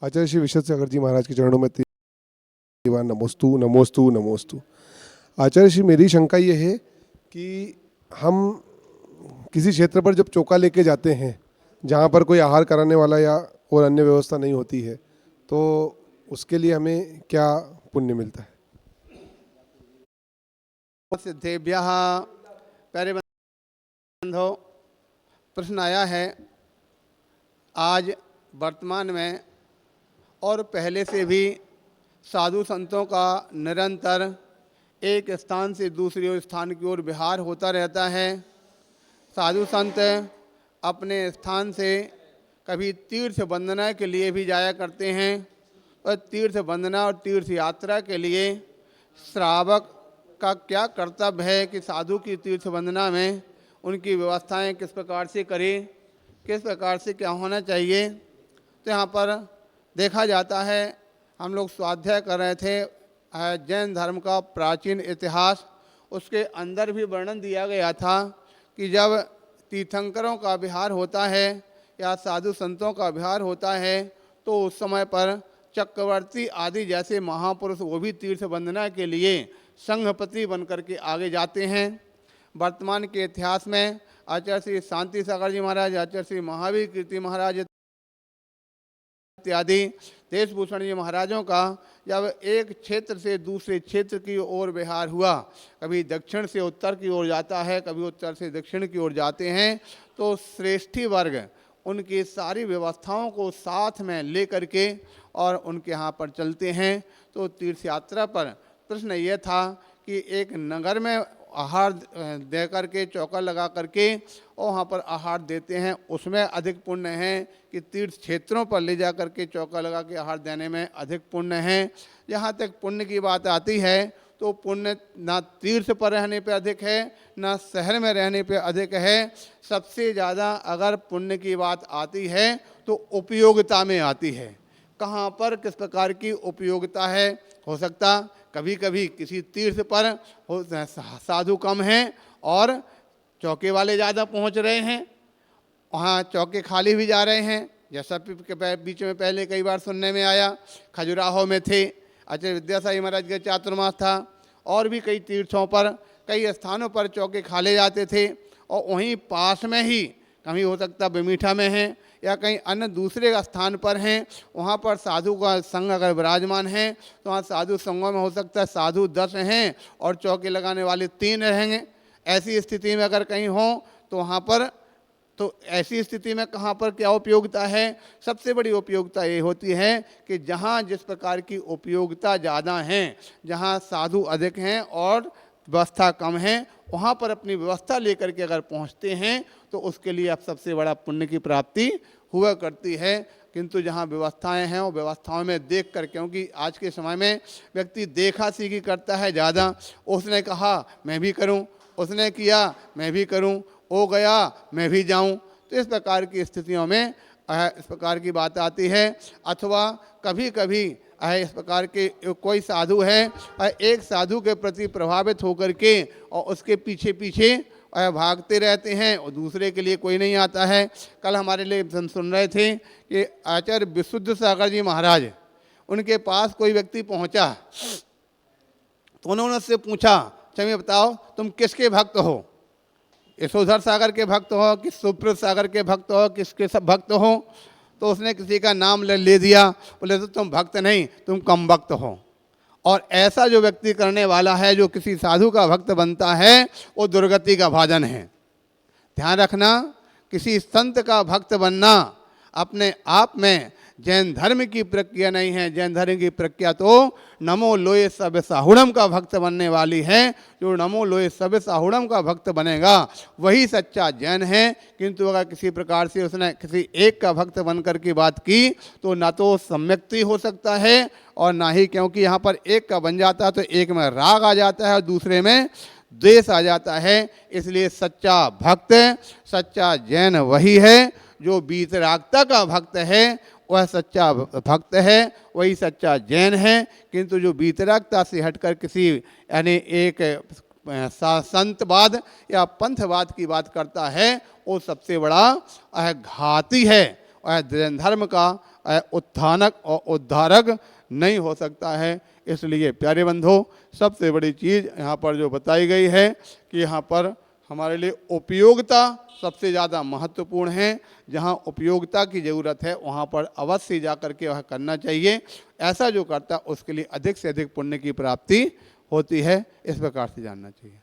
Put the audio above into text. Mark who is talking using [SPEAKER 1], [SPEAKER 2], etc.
[SPEAKER 1] आचार्य श्री विशद सागर जी महाराज के चरणों में तीवार नमोस्तु नमोस्तु नमोस्तु। आचार्य श्री, मेरी शंका ये है कि हम किसी क्षेत्र पर जब चौका लेके जाते हैं जहाँ पर कोई आहार कराने वाला या और अन्य व्यवस्था नहीं होती है, तो उसके लिए हमें क्या पुण्य मिलता है?
[SPEAKER 2] सिद्धेभ्यः प्यारे बंधो, प्रश्न आया है। आज वर्तमान में और पहले से भी साधु संतों का निरंतर एक स्थान से दूसरे स्थान की ओर विहार होता रहता है। साधु संत अपने स्थान से कभी तीर्थ वंदना के लिए भी जाया करते हैं, और तीर्थ वंदना और तीर्थ यात्रा के लिए श्रावक का क्या कर्तव्य है कि साधु की तीर्थ वंदना में उनकी व्यवस्थाएं किस प्रकार से करें, किस प्रकार से क्या होना चाहिए। तो यहाँ पर देखा जाता है, हम लोग स्वाध्याय कर रहे थे जैन धर्म का प्राचीन इतिहास, उसके अंदर भी वर्णन दिया गया था कि जब तीर्थंकरों का विहार होता है या साधु संतों का विहार होता है, तो उस समय पर चक्रवर्ती आदि जैसे महापुरुष वो भी तीर्थ वंदना के लिए संघपति बन करके आगे जाते हैं। वर्तमान के इतिहास में आचार्य श्री शांति सागर जी महाराज, आचार्य श्री महावीर कीर्ति महाराज इत्यादि देशभूषण जी महाराजों का जब एक क्षेत्र से दूसरे क्षेत्र की ओर विहार हुआ, कभी दक्षिण से उत्तर की ओर जाता है, कभी उत्तर से दक्षिण की ओर जाते हैं, तो श्रेष्ठी वर्ग उनकी सारी व्यवस्थाओं को साथ में लेकर के और उनके यहाँ पर चलते हैं। तो तीर्थ यात्रा पर प्रश्न ये था कि एक नगर में आहार दे करके चौका लगा करके और वहाँ पर आहार देते हैं, उसमें अधिक पुण्य है कि तीर्थ क्षेत्रों पर ले जा करके चौका लगा के आहार देने में अधिक पुण्य है। जहाँ तक पुण्य की बात आती है तो पुण्य ना तीर्थ पर रहने पे अधिक है, ना शहर में रहने पे अधिक है। सबसे ज़्यादा अगर पुण्य की बात आती है तो उपयोगिता में आती है। कहाँ पर किस प्रकार की उपयोगिता है, हो सकता कभी कभी किसी तीर्थ पर साधु कम हैं और चौके वाले ज़्यादा पहुँच रहे हैं, वहाँ चौके खाली भी जा रहे हैं। जैसा बीच में पहले कई बार सुनने में आया, खजुराहो में थे आचार्य विद्यासाई महाराज का चातुर्मास था, और भी कई तीर्थों पर कई स्थानों पर चौके खाले जाते थे, और वहीं पास में ही कहीं हो सकता बेमीठा में है या कहीं अन्य दूसरे स्थान पर हैं, वहाँ पर साधु का संघ अगर विराजमान है तो वहाँ साधु संघों में हो सकता है साधु 10 हैं और चौके लगाने वाले 3 रहेंगे। ऐसी स्थिति में अगर कहीं हो तो वहाँ पर, तो ऐसी स्थिति में कहाँ पर क्या उपयोगिता है? सबसे बड़ी उपयोगिता ये होती है कि जहाँ जिस प्रकार की उपयोगिता ज़्यादा हैं, जहाँ साधु अधिक हैं और व्यवस्था कम है, वहाँ पर अपनी व्यवस्था लेकर के अगर पहुँचते हैं तो उसके लिए अब सबसे बड़ा पुण्य की प्राप्ति हुआ करती है। किंतु जहाँ व्यवस्थाएं हैं वो व्यवस्थाओं में देख कर, क्योंकि आज के समय में व्यक्ति देखा सीखी करता है ज़्यादा। उसने कहा मैं भी करूं, उसने किया मैं भी करूं, वो गया मैं भी जाऊं, तो इस प्रकार की स्थितियों में इस प्रकार की बात आती है। अथवा कभी कभी इस प्रकार के कोई साधु है, एक साधु के प्रति प्रभावित होकर के और उसके पीछे पीछे भागते रहते हैं और दूसरे के लिए कोई नहीं आता है। कल हमारे लिए सुन रहे थे कि आचार्य विशुद्ध सागर जी महाराज, उनके पास कोई व्यक्ति पहुंचा तो उन्होंने उससे पूछा, चलिए बताओ तुम किसके भक्त हो, यशोधर सागर के भक्त हो कि सुब्रत सागर के भक्त हो, किसके सब भक्त हो? तो उसने किसी का नाम ले दिया, बोले तो तुम भक्त नहीं, तुम कम भक्त हो। और ऐसा जो व्यक्ति करने वाला है, जो किसी साधु का भक्त बनता है, वो दुर्गति का भाजन है। ध्यान रखना, किसी संत का भक्त बनना अपने आप में जैन धर्म की प्रक्रिया नहीं है। जैन धर्म की प्रक्रिया तो नमो लोये सब साहुड़म का भक्त बनने वाली है। जो नमो लोये सब साहुड़म का भक्त बनेगा वही सच्चा जैन है। किंतु अगर किसी प्रकार से उसने किसी एक का भक्त बनकर की बात की तो ना तो सम्यक्ति हो सकता है और ना ही, क्योंकि यहाँ पर एक का बन जाता है तो एक में राग आ जाता है और दूसरे में द्वेष आ जाता है। इसलिए सच्चा भक्त, सच्चा जैन वही है जो वीतरागता का भक्त है, वह सच्चा भक्त है, वही सच्चा जैन है। किंतु जो वीतरागता से हटकर किसी यानी एक संतवाद या पंथवाद की बात करता है, वो सबसे बड़ा घाती है वह धर्म का उत्थानक और उद्धारक नहीं हो सकता है। इसलिए प्यारे बंधु, सबसे बड़ी चीज़ यहाँ पर जो बताई गई है कि यहाँ पर हमारे लिए उपयोगिता सबसे ज़्यादा महत्वपूर्ण है। जहाँ उपयोगिता की ज़रूरत है वहाँ पर अवश्य जा कर के वह करना चाहिए। ऐसा जो करता है उसके लिए अधिक से अधिक पुण्य की प्राप्ति होती है। इस प्रकार से जानना चाहिए।